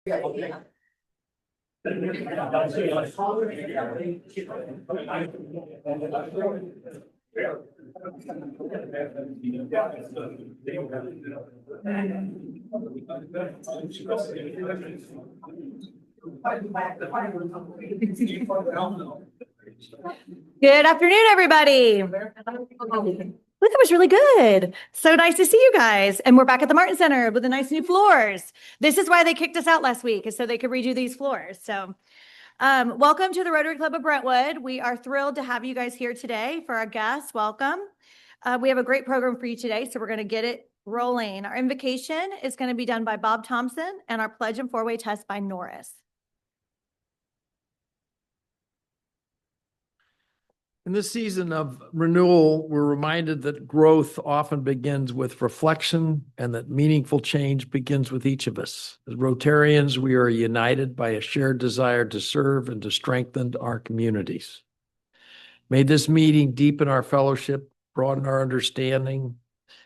Good afternoon, everybody. That was really good. So nice to see you guys. And we're back at the Martin Center with the nice new floors. This is why they kicked us out last week, is so they could redo these floors. So welcome to the Rotary Club of Brentwood. We are thrilled to have you guys here today. For our guests, welcome. We have a great program for you today, so we're going to get it rolling. Our invocation is going to be done by Bob Thompson and our pledge and four-way test by Norris. In this season of renewal, we're reminded that growth often begins with reflection and that meaningful change begins with each of us. As Rotarians, we are united by a shared desire to serve and to strengthen our communities. May this meeting deepen our fellowship, broaden our understanding,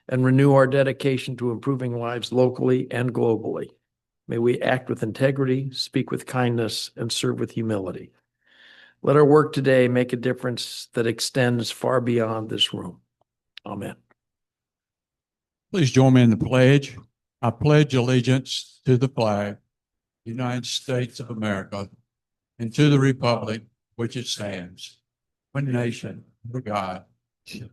and renew our dedication to improving lives locally and globally. May we act with integrity, speak with kindness, and serve with humility. Let our work today make a difference that extends far beyond this room. Amen. Please join me in the pledge. I pledge allegiance to the flag, United States of America, and to the republic which it stands, one nation, under God. And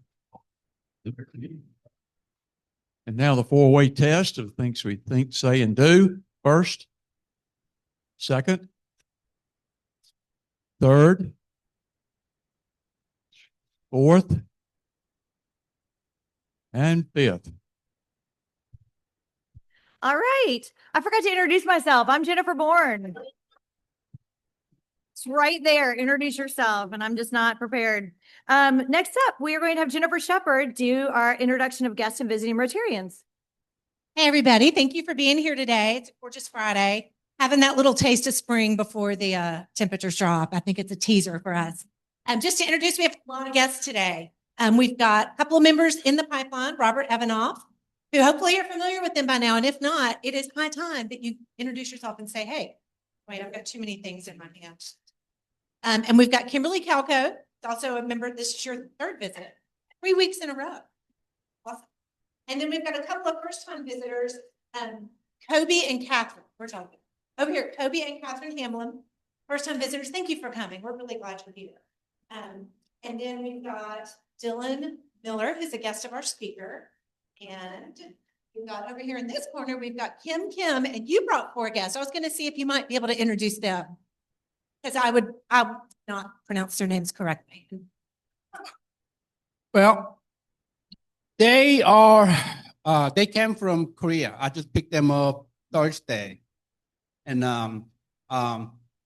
now the four-way test of things we think, say, and do. First, second, third, fourth, and fifth. All right. I forgot to introduce myself. I'm Jennifer Bourne. It's right there. Introduce yourself. And I'm just not prepared. Next up, we are going to have Jennifer Shepard do our introduction of guests and visiting Rotarians. Hey, everybody. Thank you for being here today. It's a gorgeous Friday. Having that little taste of spring before the temperatures drop. I think it's a teaser for us. Just to introduce, we have a lot of guests today. We've got a couple of members in the pipeline, Robert Evanoff, who hopefully you're familiar with them by now. And if not, it is high time that you introduce yourself and say, hey, wait, I've got too many things in my hands. And we've got Kimberly Calco, also a member. This is your third visit, 3 weeks in a row. Awesome. And then we've got a couple of first-time visitors, Kobe and Catherine. We're talking over here, Kobe and Catherine Hamlin, first-time visitors. Thank you for coming. We're really glad you're here. And then we've got Dylan Miller, who's a guest of our speaker. And we've got over here in this corner, we've got Kim, and you brought 4 guests. I was going to see if you might be able to introduce them, because I would not pronounce their names correctly. Well, they came from Korea. I just picked them up Thursday. And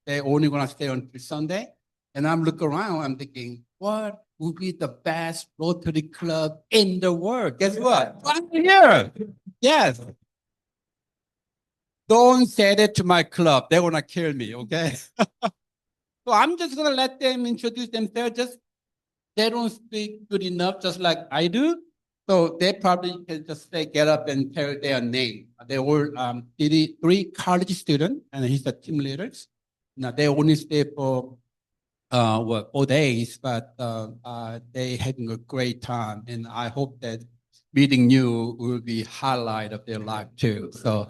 they're only gonna stay until Sunday. And I'm looking around, I'm thinking, what would be the best Rotary Club in the world? Guess what? I'm here. Yes. Don't say that to my club. They're gonna kill me, okay? So I'm just gonna let them introduce themselves. They don't speak good enough, just like I do. So they probably can just say, get up and tell their name. They were 3 college students, and he's the team leaders. Now they only stay for 4 days, but they having a great time, and I hope that meeting you will be highlight of their life too. So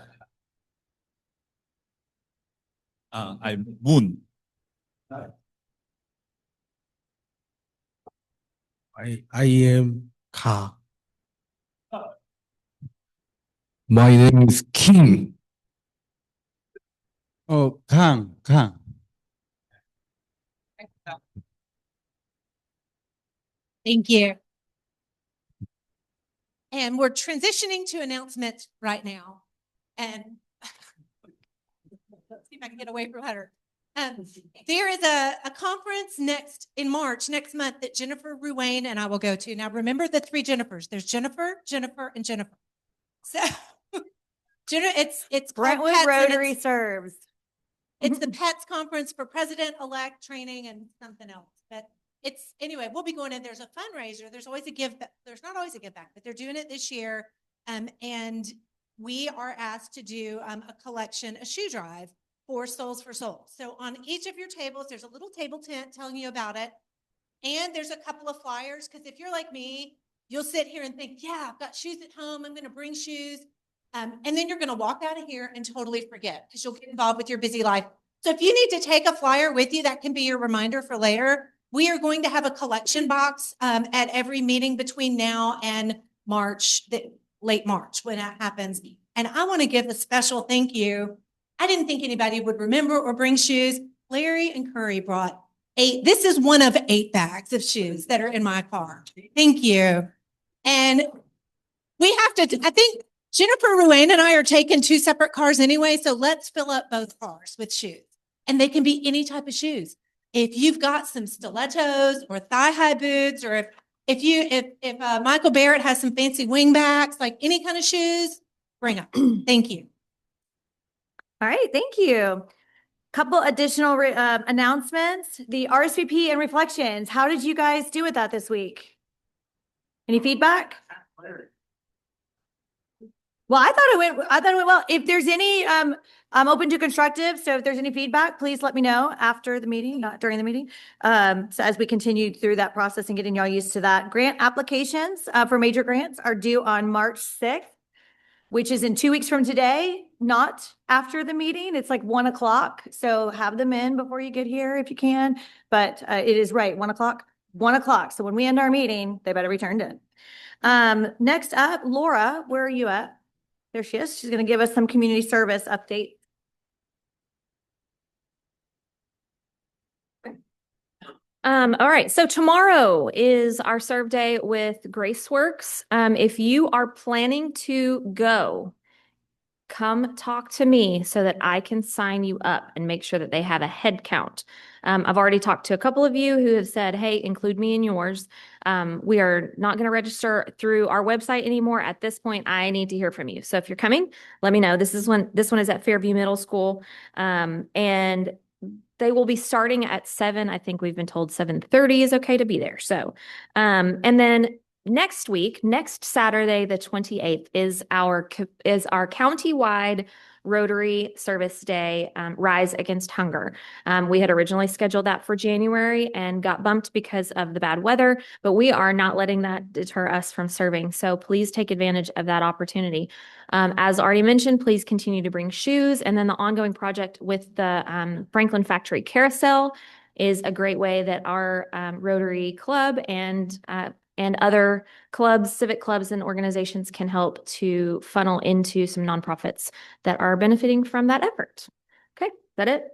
I'm Moon. I am Ka. My name is Kim. oh, Kang. Thank you. And we're transitioning to announcements right now. And let's see if I can get away from her. There is a conference next month that Jennifer Ruane and I will go to. Now, remember the 3 Jennifers. There's Jennifer, and Jennifer. So it's Brentwood Rotary serves. It's the PETS conference for president-elect training and something else. But it's anyway, we'll be going in. There's a fundraiser. There's always a give back. There's not always a give back, but they're doing it this year. And we are asked to do a collection, a shoe drive for Souls for Souls. So on each of your tables, there's a little table tent telling you about it. And there's a couple of flyers, because if you're like me, you'll sit here and think, yeah, I've got shoes at home. I'm going to bring shoes. And then you're going to walk out of here and totally forget because you'll get involved with your busy life. So if you need to take a flyer with you, that can be your reminder for later. We are going to have a collection box at every meeting between now and March, late March, when that happens. And I want to give a special thank you. I didn't think anybody would remember or bring shoes. Larry and Curry brought 8. This is one of 8 bags of shoes that are in my car. Thank you. And we have to, I think Jennifer Ruane and I are taking 2 separate cars anyway. So let's fill up both cars with shoes. And they can be any type of shoes. If you've got some stilettos or thigh-high boots, or if Michael Barrett has some fancy wingbacks, like any kind of shoes, bring them. Thank you. All right, thank you. Couple additional announcements. The RSVP and reflections. How did you guys do with that this week? Any feedback? Well, I thought it went well. If there's any, I'm open to constructive. So if there's any feedback, please let me know after the meeting, not during the meeting. So as we continue through that process and getting y'all used to that. Grant applications for major grants are due on March 6th, which is in 2 weeks from today, not after the meeting. It's like 1 o'clock. So have them in before you get here if you can. But it is right, 1 o'clock. 1 o'clock. So when we end our meeting, they better be turned in. Next up, Laura, where are you at? There she is. She's going to give us some community service update. All right. So tomorrow is our serve day with GraceWorks. If you are planning to go, come talk to me so that I can sign you up and make sure that they have a head count. I've already talked to a couple of you who have said, hey, include me in yours. We are not going to register through our website anymore. At this point, I need to hear from you. So if you're coming, let me know. This one is at Fairview Middle School. And they will be starting at 7. I think we've been told 7:30 is okay to be there. So, and then next week, next Saturday, the 28th is our county-wide Rotary Service Day, Rise Against Hunger. We had originally scheduled that for January and got bumped because of the bad weather, but we are not letting that deter us from serving. So please take advantage of that opportunity. As already mentioned, please continue to bring shoes. And then the ongoing project with the Franklin Factory Carousel is a great way that our Rotary Club and other clubs, civic clubs and organizations can help to funnel into some nonprofits that are benefiting from that effort. Okay, is that it?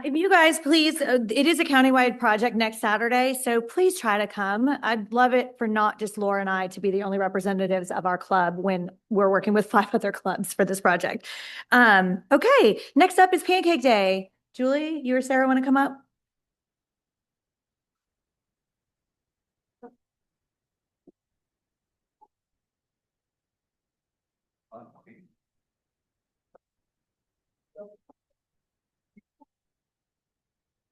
If you guys please, it is a countywide project next Saturday, so please try to come. I'd love it for not just Laura and I to be the only representatives of our club when we're working with 5 other clubs for this project. Okay, next up is Pancake Day. Julie, you or Sarah want to come up?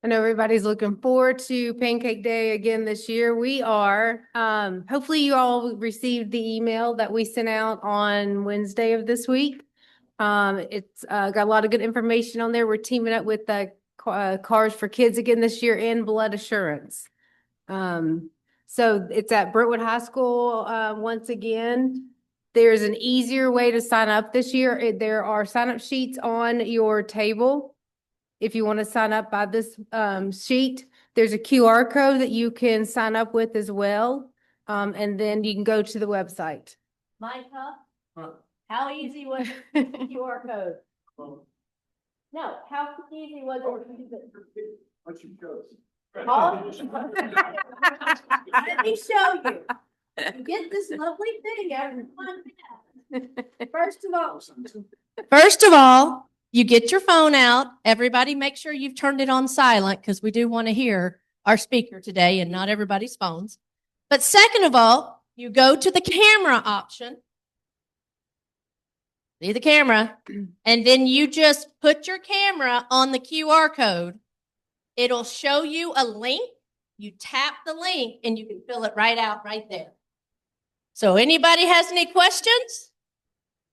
I know everybody's looking forward to Pancake Day again this year. We are. Hopefully you all received the email that we sent out on Wednesday of this week. It's got a lot of good information on there. We're teaming up with the Cars for Kids again this year and Blood Assurance. So it's at Brentwood High School once again. There's an easier way to sign up this year. There are sign-up sheets on your table. If you want to sign up by this sheet, there's a QR code that you can sign up with as well. And then you can go to the website. Micah, how easy was the QR code? No, how easy was it to use it? Let me show you. You get this lovely thing every 1 minute. First of all, you get your phone out. Everybody make sure you've turned it on silent because we do want to hear our speaker today and not everybody's phones. But second of all, you go to the camera option. See the camera. And then you just put your camera on the QR code. It'll show you a link. You tap the link and you can fill it right out right there. So anybody has any questions?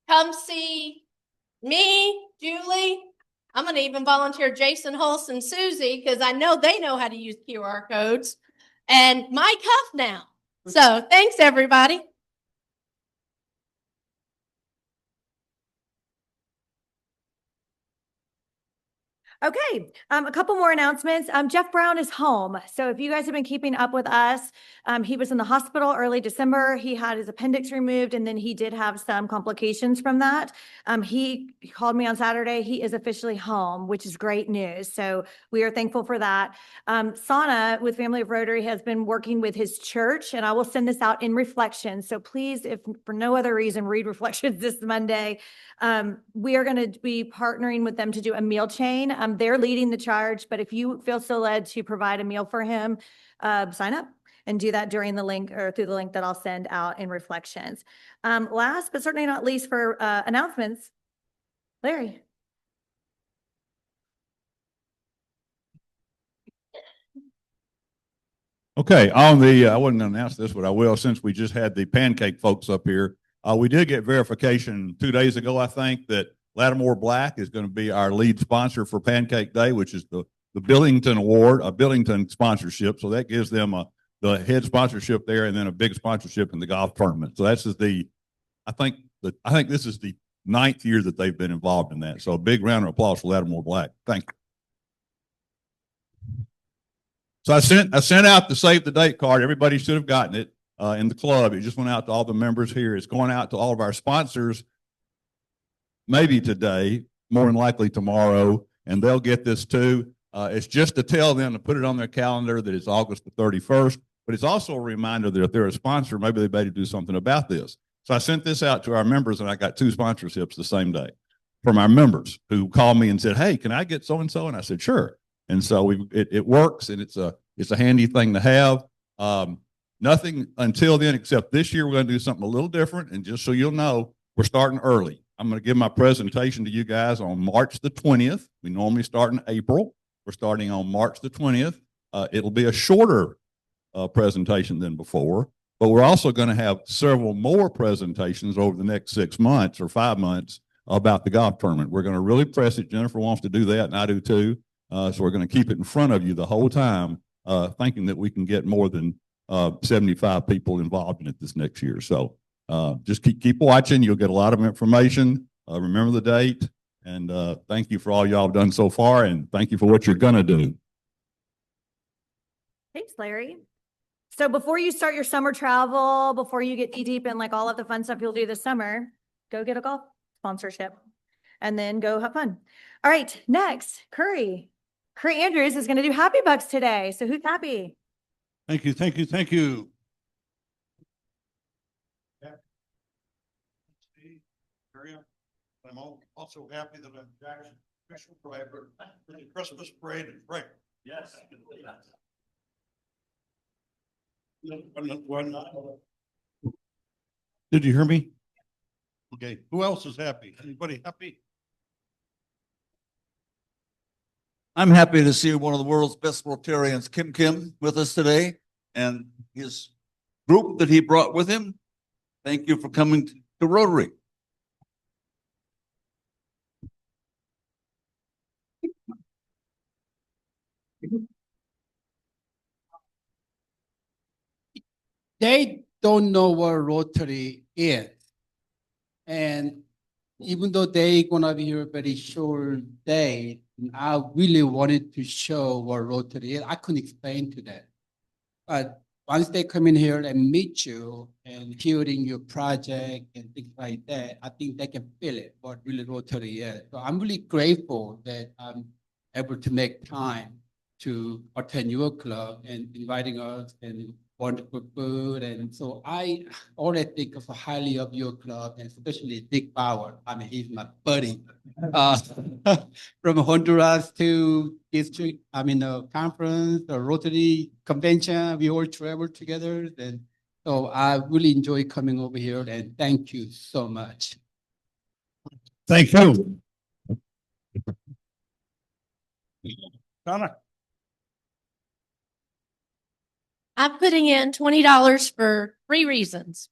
Come see me, Julie. I'm going to even volunteer Jason Hulse and Susie because I know they know how to use QR codes, and Mike Huff now. So thanks, everybody. Okay, a couple more announcements. Jeff Brown is home. So if you guys have been keeping up with us, he was in the hospital early December. He had his appendix removed, and then he did have some complications from that. He called me on Saturday. He is officially home, which is great news. So we are thankful for that. Sana with Family of Rotary has been working with his church, and I will send this out in Reflections. So please, if for no other reason, read Reflections this Monday. We are going to be partnering with them to do a meal chain. They're leading the charge, but if you feel so led to provide a meal for him, sign up and do that during the link or through the link that I'll send out in Reflections. Last, but certainly not least for announcements, Larry. Okay, on the, I wasn't going to announce this, but I will since we just had the pancake folks up here. We did get verification 2 days ago, I think, that Lattimore Black is going to be our lead sponsor for Pancake Day, which is the Billington Award, a Billington sponsorship. So that gives them the head sponsorship there and then a big sponsorship in the golf tournament. So that's I think this is the 9th year that they've been involved in that. So a big round of applause for Lattimore Black. Thank you. So I sent out the save the date card. Everybody should have gotten it in the club. It just went out to all the members here. It's going out to all of our sponsors, maybe today, more than likely tomorrow, and they'll get this too. It's just to tell them to put it on their calendar that it's August the 31st, but it's also a reminder that if they're a sponsor, maybe they better do something about this. So I sent this out to our members, and I got 2 sponsorships the same day from our members who called me and said, "Hey, can I get so-and-so?" And I said, "Sure." And so it works, and it's a handy thing to have. Nothing until then, except this year we're going to do something a little different. And just so you'll know, we're starting early. I'm going to give my presentation to you guys on March the 20th. We normally start in April. We're starting on March the 20th. It'll be a shorter presentation than before, but we're also going to have several more presentations over the next 6 months or 5 months about the golf tournament. We're going to really press it. Jennifer wants to do that, and I do too. So we're going to keep it in front of you the whole time, thinking that we can get more than 75 people involved in it this next year. So just keep watching. You'll get a lot of information. Remember the date. And thank you for all y'all have done so far. And thank you for what you're going to do. Thanks, Larry. So before you start your summer travel, before you get knee deep in like all of the fun stuff you'll do this summer, go get a golf sponsorship and then go have fun. All right, next, Curry Andrews is going to do Happy Bucks today. So who's happy? Thank you, thank you, thank you. I'm also happy that I'm Jackson's official driver for the Christmas parade and break. Yes. Did you hear me? Okay, who else is happy? Anybody happy? I'm happy to see one of the world's best Rotarians, Kim, with us today, and his group that he brought with him. Thank you for coming to Rotary. They don't know what Rotary is. And even though they're gonna be here a very short day, I really wanted to show what Rotary is. I couldn't explain to them. But once they come in here and meet you and hearing your project and things like that, I think they can feel it, what really Rotary is. So I'm really grateful that I'm able to make time to attend your club and inviting us and wonderful food. And so I always think of highly of your club, and especially Dick Bauer. I mean, he's my buddy. From Honduras to district, conference, the Rotary convention, we all travel together. And so I really enjoy coming over here, and thank you so much. Thank you. Donna. I'm putting in $20 for 3 reasons.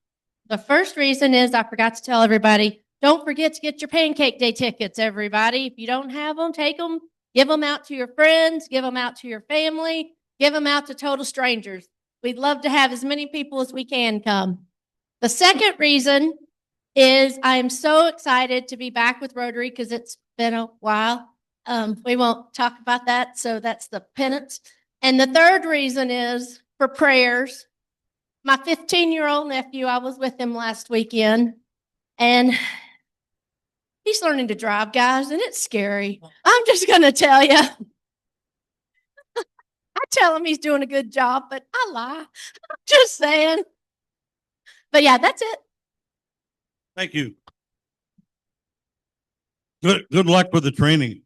The first reason is I forgot to tell everybody, don't forget to get your Pancake Day tickets, everybody. If you don't have them, take them, give them out to your friends, give them out to your family, give them out to total strangers. We'd love to have as many people as we can come. The second reason is I am so excited to be back with Rotary because it's been a while. We won't talk about that, so that's the penance. And the third reason is for prayers. My 15-year-old nephew, I was with him last weekend, and he's learning to drive, guys, and it's scary. I'm just going to tell you. I tell him he's doing a good job, but I lie. I'm just saying. But yeah, that's it. Thank you. Good luck with the training.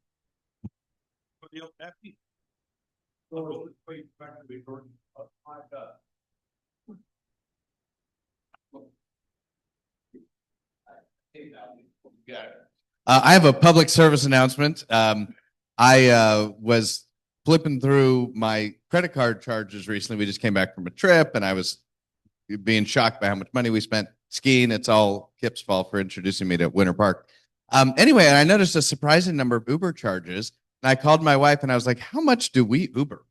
I have a public service announcement. I was flipping through my credit card charges recently. We just came back from a trip, and I was being shocked by how much money we spent skiing. It's all Kip's fault for introducing me to Winter Park. Anyway, and I noticed a surprising number of Uber charges. And I called my wife and I was like, how much do we Uber?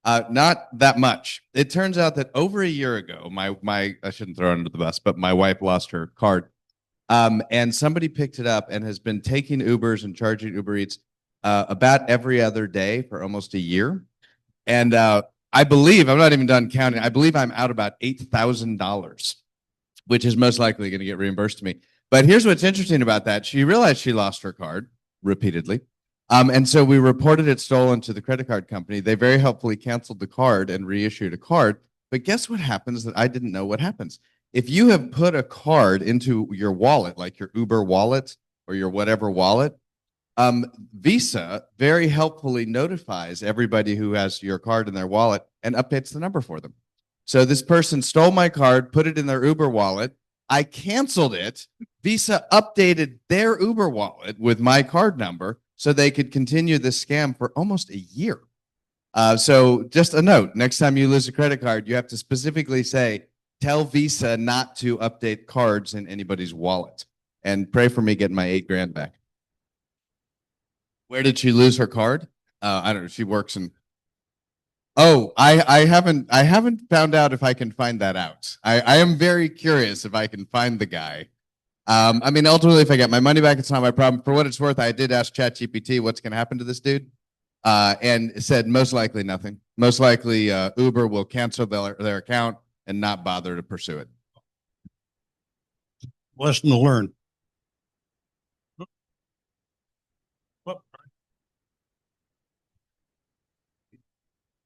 Not that much. It turns out that over a year ago, I shouldn't throw her under the bus, but my wife lost her card. And somebody picked it up and has been taking Ubers and charging Uber Eats about every other day for almost a year. And I believe, I'm not even done counting, I believe I'm out about $8,000, which is most likely going to get reimbursed to me. But here's what's interesting about that. She realized she lost her card repeatedly. And so we reported it stolen to the credit card company. They very helpfully canceled the card and reissued a card. But guess what happens that I didn't know what happens? If you have put a card into your wallet, like your Uber wallet or your whatever wallet, Visa very helpfully notifies everybody who has your card in their wallet and updates the number for them. So this person stole my card, put it in their Uber wallet. I canceled it. Visa updated their Uber wallet with my card number so they could continue this scam for almost a year. So just a note, next time you lose a credit card, you have to specifically say, tell Visa not to update cards in anybody's wallet. And pray for me getting my $8,000 back. Where did she lose her card? I don't know. She works in. Oh, I haven't found out if I can find that out. I am very curious if I can find the guy. I mean, ultimately, if I get my money back, it's not my problem. For what it's worth, I did ask ChatGPT what's going to happen to this dude, and it said most likely nothing. Most likely, Uber will cancel their account and not bother to pursue it. Lesson to learn.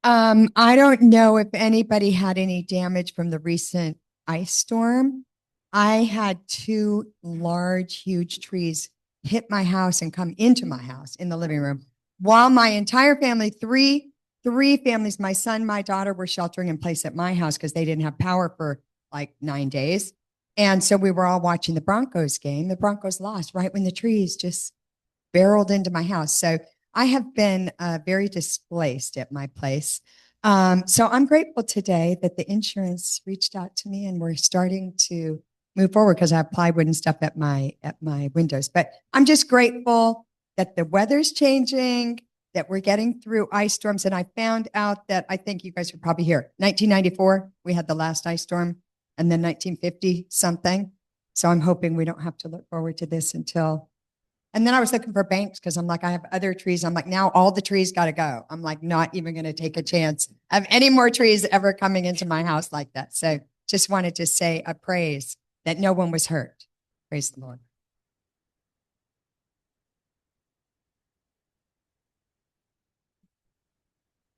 I don't know if anybody had any damage from the recent ice storm. I had two large, huge trees hit my house and come into my house in the living room while my entire family, three families, my son, my daughter, were sheltering in place at my house because they didn't have power for like 9 days. And so we were all watching the Broncos game. The Broncos lost right when the trees just barreled into my house. So I have been very displaced at my place. So I'm grateful today that the insurance reached out to me and we're starting to move forward because I have plywood and stuff at my windows. But I'm just grateful that the weather's changing, that we're getting through ice storms. And I found out that, I think you guys are probably here, 1994, we had the last ice storm, and then 1950 something. So I'm hoping we don't have to look forward to this until. And then I was looking for banks because I'm like, I have other trees. I'm like, now all the trees got to go. I'm like, not even going to take a chance of any more trees ever coming into my house like that. So just wanted to say a praise that no one was hurt. Praise the Lord.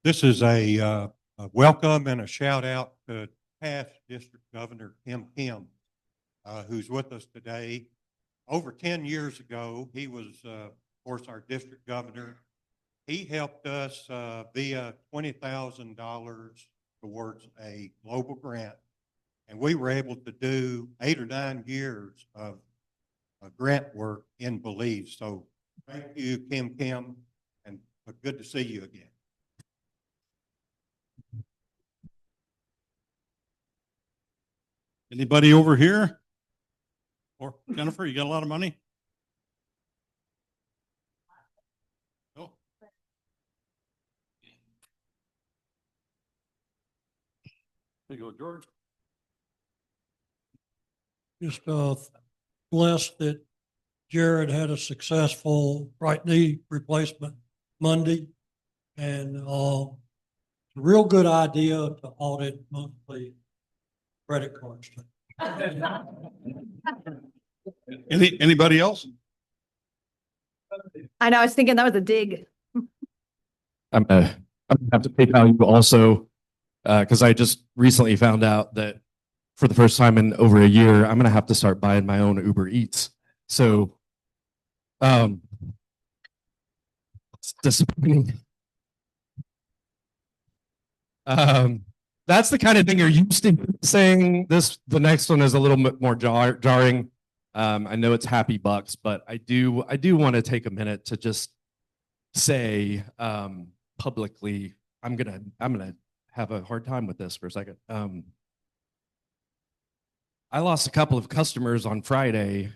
This is a welcome and a shout out to past District Governor Kim Kim, who's with us today. Over 10 years ago, he was, of course, our district governor. He helped us via $20,000 towards a global grant. And we were able to do 8 or 9 years of grant work in Belize. So thank you, Kim Kim, and good to see you again. Anybody over here? Or Jennifer, you got a lot of money? Oh. There you go, George. Just blessed that Jared had a successful right knee replacement Monday. And it's a real good idea to audit monthly credit cards. Anybody else? I know, I was thinking that was a dig. I'm gonna have to PayPal you also, because I just recently found out that for the first time in over a year, I'm gonna have to start buying my own Uber Eats. So, it's disappointing. That's the kind of thing you're used to saying. The next one is a little bit more jarring. I know it's happy bucks, but I do want to take a minute to just say publicly, I'm gonna have a hard time with this for a second. I lost a couple of customers on Friday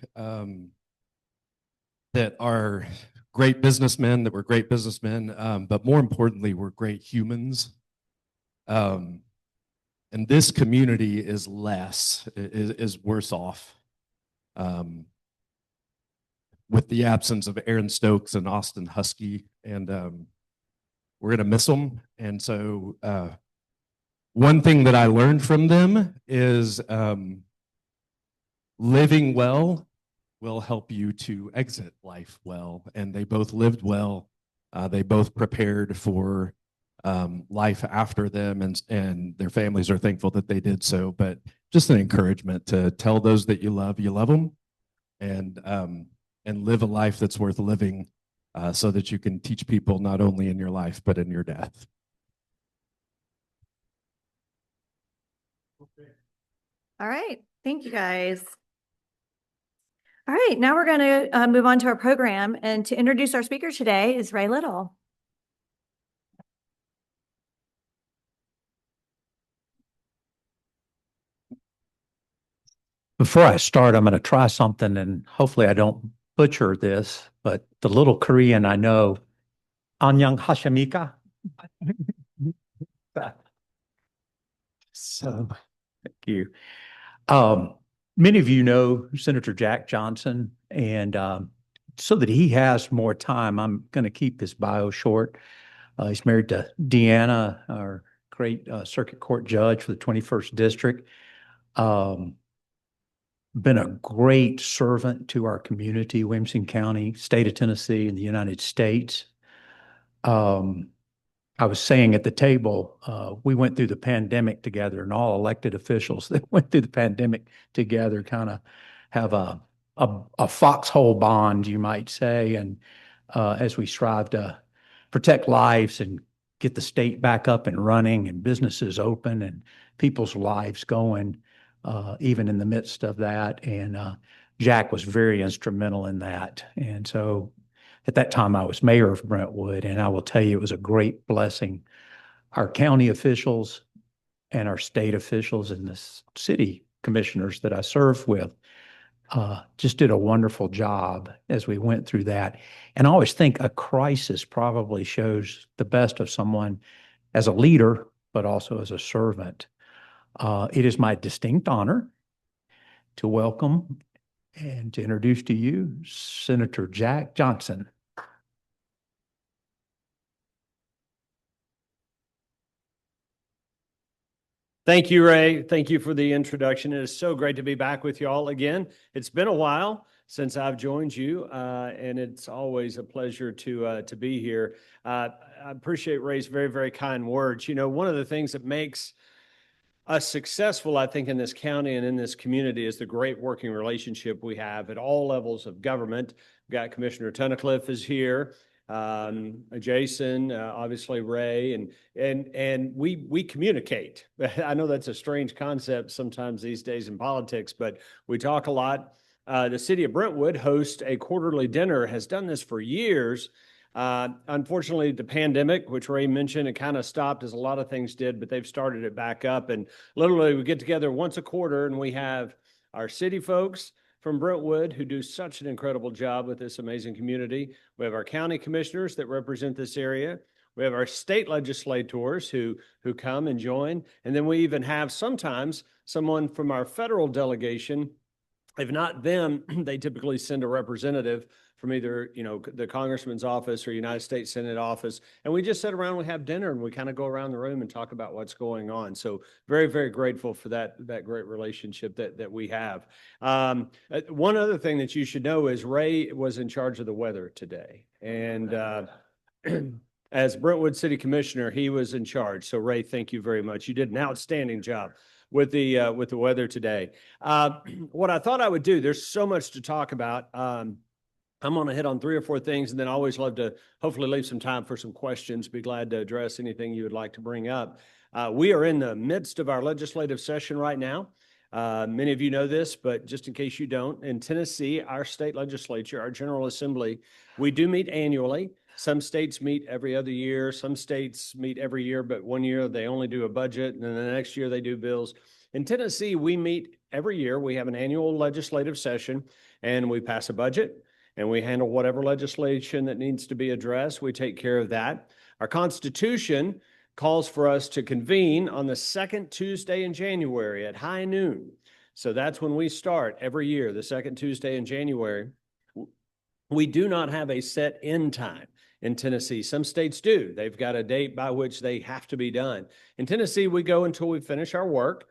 that are great businessmen, but more importantly, were great humans. And this community is worse off with the absence of Aaron Stokes and Austin Husky, and we're gonna miss them. And so one thing that I learned from them is living well will help you to exit life well. And they both lived well. They both prepared for life after them, and their families are thankful that they did so. But just an encouragement to tell those that you love them, and live a life that's worth living, so that you can teach people not only in your life but in your death. All right. Thank you, guys. All right. Now we're going to move on to our program. And to introduce our speaker today is Ray Little. Before I start, I'm going to try something, and hopefully I don't butcher this, but the little Korean I know, Annyeong Hashimika. So, thank you. Many of you know Senator Jack Johnson, and so that he has more time, I'm going to keep his bio short. He's married to Deanna, our great circuit court judge for the 21st District. Been a great servant to our community, Williamson County, state of Tennessee, and the United States. I was saying at the table, we went through the pandemic together, and all elected officials that went through the pandemic together kind of have a foxhole bond, you might say. And as we strive to protect lives and get the state back up and running and businesses open and people's lives going, even in the midst of that. And Jack was very instrumental in that. And so at that time, I was mayor of Brentwood, and I will tell you, it was a great blessing. Our county officials and our state officials and the city commissioners that I served with just did a wonderful job as we went through that. And I always think a crisis probably shows the best of someone as a leader, but also as a servant. It is my distinct honor to welcome and to introduce to you Senator Jack Johnson. Thank you, Ray. Thank you for the introduction. It is so great to be back with you all again. It's been a while since I've joined you, and it's always a pleasure to be here. I appreciate Ray's very, very kind words. You know, one of the things that makes us successful, I think, in this county and in this community is the great working relationship we have at all levels of government. We've got Commissioner Tunnicliffe is here, Jason, obviously Ray, and we communicate. I know that's a strange concept sometimes these days in politics, but we talk a lot. The city of Brentwood hosts a quarterly dinner, has done this for years. Unfortunately, the pandemic, which Ray mentioned, it kind of stopped as a lot of things did, but they've started it back up. And literally we get together once a quarter and we have our city folks from Brentwood who do such an incredible job with this amazing community. We have our county commissioners that represent this area. We have our state legislators who come and join. And then we even have sometimes someone from our federal delegation. If not them, they typically send a representative from either, the congressman's office or United States Senate office. And we just sit around, we have dinner, and we kind of go around the room and talk about what's going on. So very, very grateful for that great relationship that we have. One other thing that you should know is Ray was in charge of the weather today. And as Brentwood City Commissioner, he was in charge. So Ray, thank you very much. You did an outstanding job with the weather today. What I thought I would do, there's so much to talk about. I'm going to hit on 3 or 4 things, and then I always love to hopefully leave some time for some questions. Be glad to address anything you would like to bring up. We are in the midst of our legislative session right now. Many of you know this, but just in case you don't, in Tennessee, our state legislature, our General Assembly, we do meet annually. Some states meet every other year. Some states meet every year, but one year they only do a budget, and then the next year they do bills. In Tennessee, we meet every year. We have an annual legislative session, and we pass a budget, and we handle whatever legislation that needs to be addressed. We take care of that. Our Constitution calls for us to convene on the second Tuesday in January at high noon. So that's when we start every year, the second Tuesday in January. We do not have a set end time in Tennessee. Some states do. They've got a date by which they have to be done. In Tennessee, we go until we finish our work.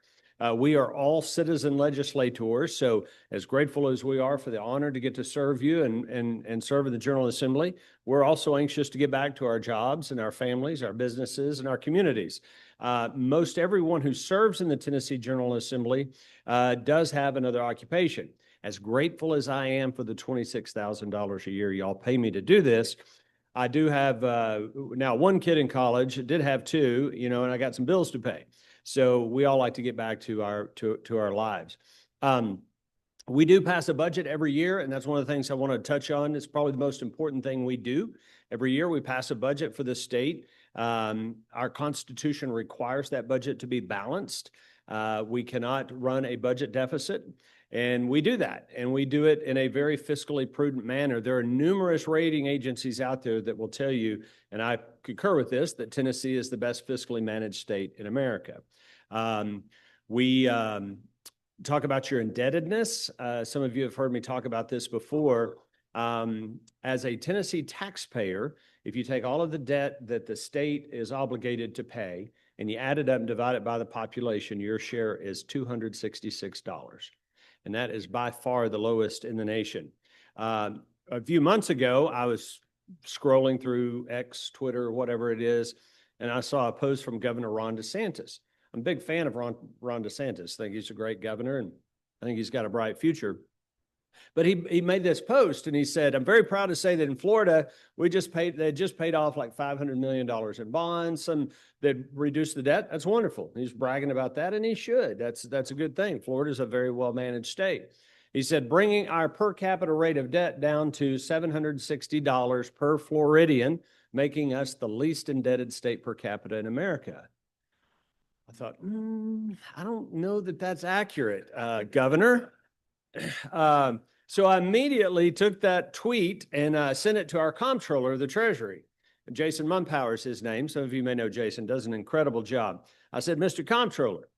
We are all citizen legislators, so as grateful as we are for the honor to get to serve you and serve in the General Assembly, we're also anxious to get back to our jobs and our families, our businesses, and our communities. Most everyone who serves in the Tennessee General Assembly does have another occupation. As grateful as I am for the $26,000 a year y'all pay me to do this, I do have now 1 kid in college, did have 2, and I got some bills to pay. So we all like to get back to our lives. We do pass a budget every year, and that's one of the things I want to touch on. It's probably the most important thing we do. Every year we pass a budget for the state. Our Constitution requires that budget to be balanced. We cannot run a budget deficit. And we do that, and we do it in a very fiscally prudent manner. There are numerous rating agencies out there that will tell you, and I concur with this, that Tennessee is the best fiscally managed state in America. We talk about your indebtedness. Some of you have heard me talk about this before. As a Tennessee taxpayer, if you take all of the debt that the state is obligated to pay and you add it up and divide it by the population, your share is $266. And that is by far the lowest in the nation. A few months ago, I was scrolling through X, Twitter, whatever it is, and I saw a post from Governor Ron DeSantis. I'm a big fan of Ron DeSantis. I think he's a great governor, and I think he's got a bright future. But he made this post, and he said, "I'm very proud to say that in Florida, they just paid off like $500 million in bonds, some that reduced the debt." That's wonderful. He's bragging about that, and he should. That's a good thing. Florida is a very well-managed state. He said, "Bringing our per capita rate of debt down to $760 per Floridian, making us the least indebted state per capita in America." I thought, I don't know that that's accurate, Governor. So I immediately took that tweet and sent it to our comptroller of the Treasury. Jason Mumpower is his name. Some of you may know Jason, does an incredible job. I said, "Mr. Comptroller,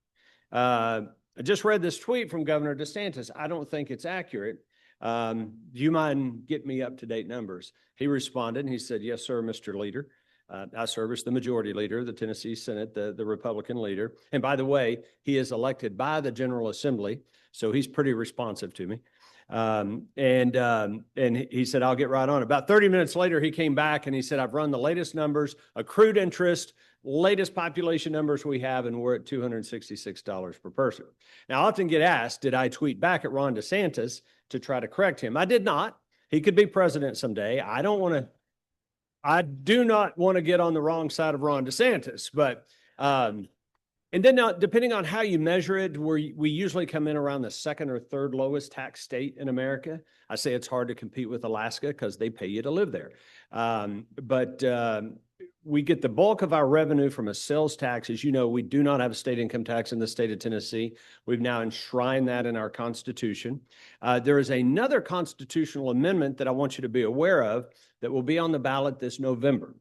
I just read this tweet from Governor DeSantis. I don't think it's accurate. Do you mind getting me up-to-date numbers?" He responded and he said, "Yes, sir, Mr. Leader. I serve as the majority leader of the Tennessee Senate, the Republican leader. And by the way, he is elected by the General Assembly, so he's pretty responsive to me." And he said, "I'll get right on it." About 30 minutes later, he came back and he said, "I've run the latest numbers, accrued interest, latest population numbers we have, and we're at $266 per person." Now, I often get asked, did I tweet back at Ron DeSantis to try to correct him? I did not. He could be president someday. I do not want to get on the wrong side of Ron DeSantis, but, and then now, depending on how you measure it, we usually come in around the second or third lowest tax state in America. I say it's hard to compete with Alaska because they pay you to live there. But we get the bulk of our revenue from a sales tax. As you know, we do not have a state income tax in the state of Tennessee. We've now enshrined that in our Constitution. There is another constitutional amendment that I want you to be aware of that will be on the ballot this November.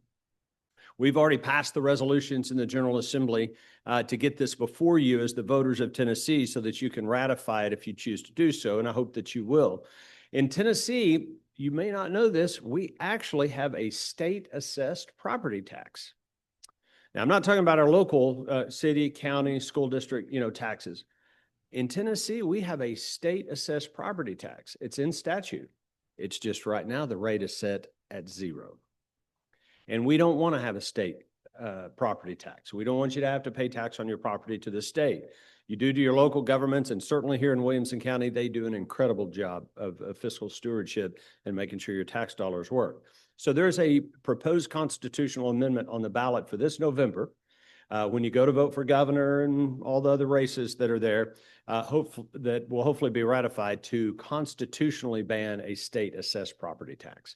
We've already passed the resolutions in the General Assembly to get this before you as the voters of Tennessee so that you can ratify it if you choose to do so, and I hope that you will. In Tennessee, you may not know this, we actually have a state-assessed property tax. Now, I'm not talking about our local city, county, school district, taxes. In Tennessee, we have a state-assessed property tax. It's in statute. It's just right now the rate is set at 0. And we don't want to have a state property tax. We don't want you to have to pay tax on your property to the state. You do to your local governments, and certainly here in Williamson County, they do an incredible job of fiscal stewardship and making sure your tax dollars work. So there's a proposed constitutional amendment on the ballot for this November. When you go to vote for governor and all the other races that are there, that will hopefully be ratified to constitutionally ban a state-assessed property tax.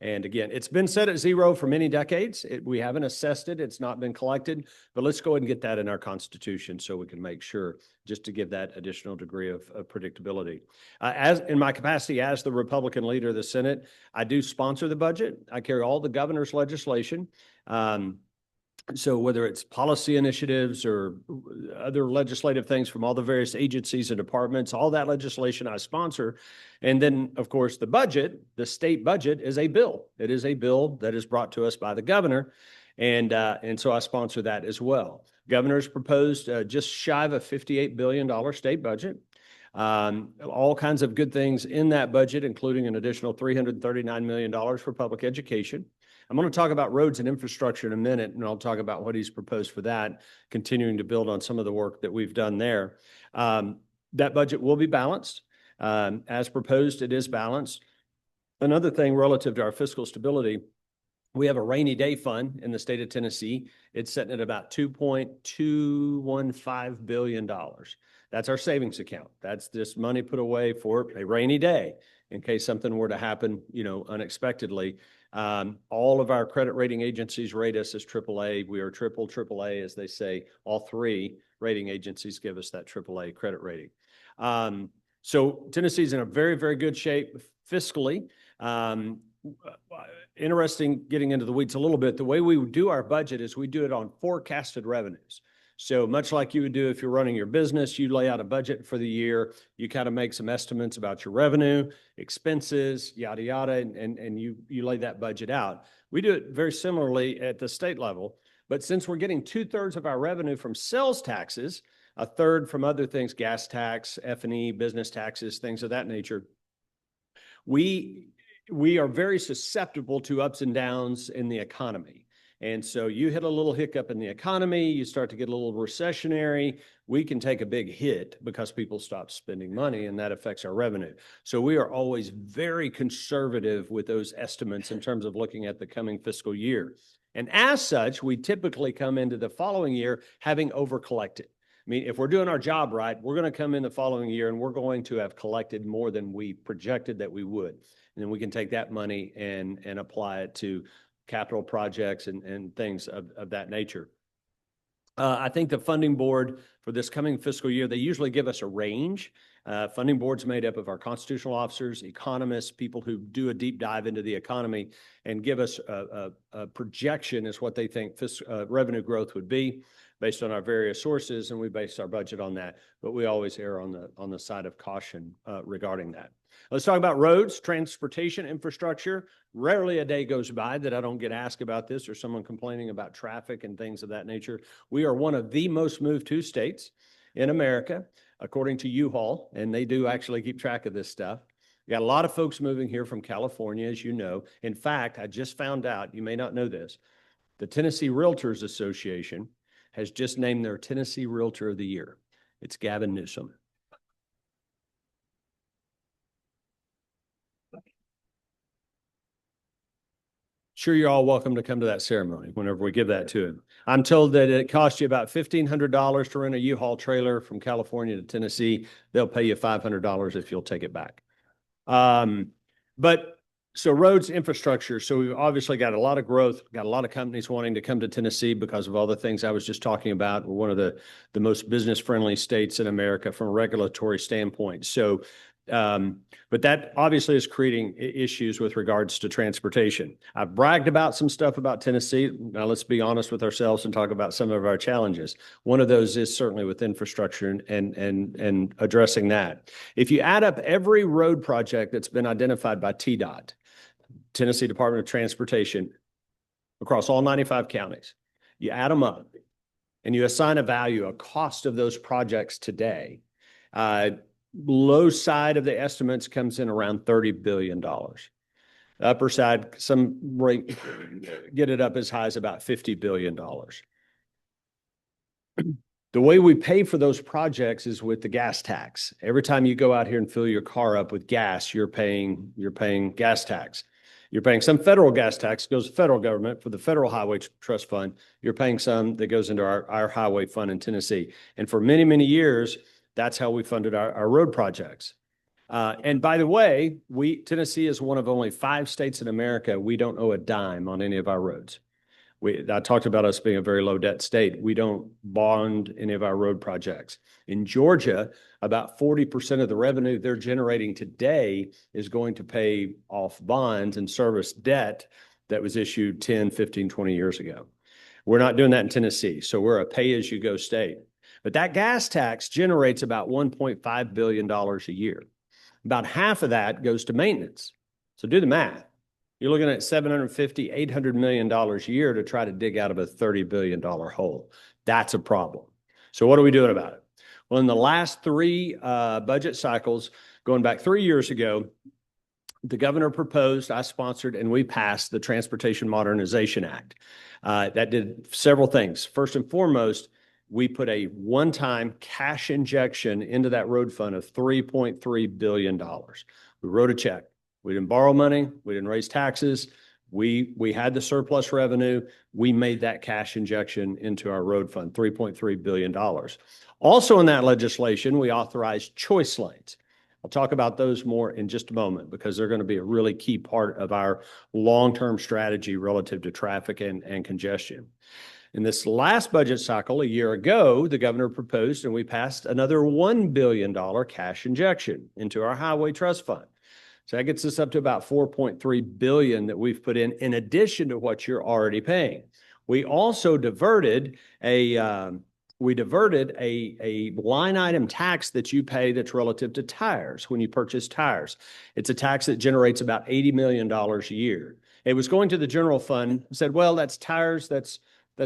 And again, it's been set at 0 for many decades. We haven't assessed it. It's not been collected, but let's go ahead and get that in our Constitution so we can make sure, just to give that additional degree of predictability. As in my capacity as the Republican leader of the Senate, I do sponsor the budget. I carry all the governor's legislation. So whether it's policy initiatives or other legislative things from all the various agencies and departments, all that legislation I sponsor. And then, of course, the budget, the state budget, is a bill. It is a bill that is brought to us by the governor. And so I sponsor that as well. Governor's proposed just shy of a $58 billion state budget. All kinds of good things in that budget, including an additional $339 million for public education. I'm going to talk about roads and infrastructure in a minute, and I'll talk about what he's proposed for that, continuing to build on some of the work that we've done there. That budget will be balanced. As proposed, it is balanced. Another thing relative to our fiscal stability, we have a rainy day fund in the state of Tennessee. It's sitting at about $2.215 billion. That's our savings account. That's just money put away for a rainy day in case something were to happen, unexpectedly. All of our credit rating agencies rate us as AAA. We are AAA, as they say. All 3 rating agencies give us that AAA credit rating. So Tennessee's in a very, very good shape fiscally. Interesting, getting into the weeds a little bit, the way we do our budget is we do it on forecasted revenues. So much like you would do if you're running your business, you lay out a budget for the year, you kind of make some estimates about your revenue, expenses, yada, yada, and you lay that budget out. We do it very similarly at the state level, but since we're getting 2/3 of our revenue from sales taxes, 1/3 from other things, gas tax, F&E, business taxes, things of that nature, we are very susceptible to ups and downs in the economy. And so you hit a little hiccup in the economy, you start to get a little recessionary, we can take a big hit because people stop spending money, and that affects our revenue. So we are always very conservative with those estimates in terms of looking at the coming fiscal year. And as such, we typically come into the following year having over-collected. I mean, if we're doing our job right, we're going to come in the following year and we're going to have collected more than we projected that we would. And then we can take that money and apply it to capital projects and things of that nature. I think the funding board for this coming fiscal year, they usually give us a range. Funding board's made up of our constitutional officers, economists, people who do a deep dive into the economy and give us a projection as what they think revenue growth would be based on our various sources, and we base our budget on that. But we always err on the side of caution regarding that. Let's talk about roads, transportation, infrastructure. Rarely a day goes by that I don't get asked about this or someone complaining about traffic and things of that nature. We are one of the most moved to states in America, according to U-Haul, and they do actually keep track of this stuff. We got a lot of folks moving here from California, as you know. In fact, I just found out, you may not know this, the Tennessee Realtors Association has just named their Tennessee Realtor of the Year. It's Gavin Newsom. Sure, you're all welcome to come to that ceremony whenever we give that to him. I'm told that it costs you about $1,500 to rent a U-Haul trailer from California to Tennessee. They'll pay you $500 if you'll take it back. But So roads infrastructure. So we've obviously got a lot of growth, got a lot of companies wanting to come to Tennessee because of all the things I was just talking about. We're one of the most business friendly states in America from a regulatory standpoint. So, but that obviously is creating issues with regards to transportation. I've bragged about some stuff about Tennessee. Now let's be honest with ourselves and talk about some of our challenges. One of those is certainly with infrastructure and addressing that. If you add up every road project that's been identified by TDOT, Tennessee Department of Transportation, across all 95 counties, you add them up and you assign a value, a cost of those projects today. Low side of the estimates comes in around $30 billion. The upper side, some rate, get it up as high as about $50 billion. The way we pay for those projects is with the gas tax. Every time you go out here and fill your car up with gas, you're paying gas tax. You're paying some federal gas tax, goes to the federal government for the Federal Highway Trust Fund. You're paying some that goes into our highway fund in Tennessee. And for many, many years, that's how we funded our road projects. And by the way, Tennessee is one of only 5 states in America we don't owe a dime on any of our roads. I talked about us being a very low debt state. We don't bond any of our road projects. In Georgia, about 40% of the revenue they're generating today is going to pay off bonds and service debt that was issued 10, 15, 20 years ago. We're not doing that in Tennessee. So we're a pay-as-you-go state. But that gas tax generates about $1.5 billion a year. About half of that goes to maintenance. So do the math. You're looking at $750, $800 million a year to try to dig out of a $30 billion hole. That's a problem. So what are we doing about it? Well, in the last 3 budget cycles, going back 3 years ago, the governor proposed, I sponsored, and we passed the Transportation Modernization Act. That did several things. First and foremost, we put a one-time cash injection into that road fund of $3.3 billion. We wrote a check. We didn't borrow money. We didn't raise taxes. We had the surplus revenue. We made that cash injection into our road fund, $3.3 billion. Also in that legislation, we authorized choice lanes. I'll talk about those more in just a moment because they're going to be a really key part of our long-term strategy relative to traffic and congestion. In this last budget cycle, a year ago, the governor proposed and we passed another $1 billion cash injection into our highway trust fund. So that gets us up to about $4.3 billion that we've put in addition to what you're already paying. We also diverted a line item tax that you pay that's relative to tires when you purchase tires. It's a tax that generates about $80 million a year. It was going to the general fund, said, well, that's tires, that's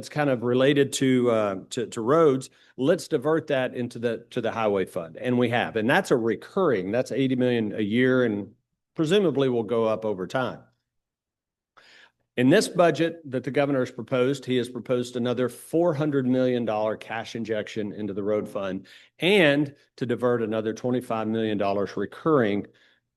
kind of related to roads. Let's divert that into the highway fund. And we have, and that's that's $80 million a year and presumably will go up over time. In this budget that the governor has proposed, he has proposed another $400 million cash injection into the road fund and to divert another $25 million recurring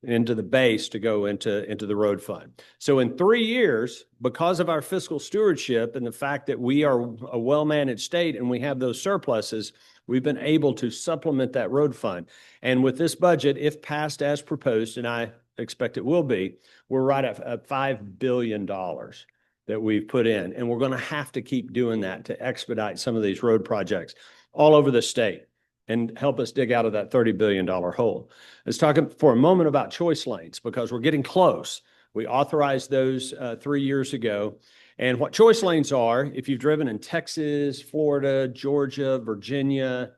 into the base to go into the road fund. So in 3 years, because of our fiscal stewardship and the fact that we are a well-managed state and we have those surpluses, we've been able to supplement that road fund. And with this budget, if passed as proposed, and I expect it will be, we're right at $5 billion that we've put in. And we're going to have to keep doing that to expedite some of these road projects all over the state and help us dig out of that $30 billion hole. Let's talk for a moment about choice lanes because we're getting close. We authorized those 3 years ago. And what choice lanes are, if you've driven in Texas, Florida, Georgia, Virginia,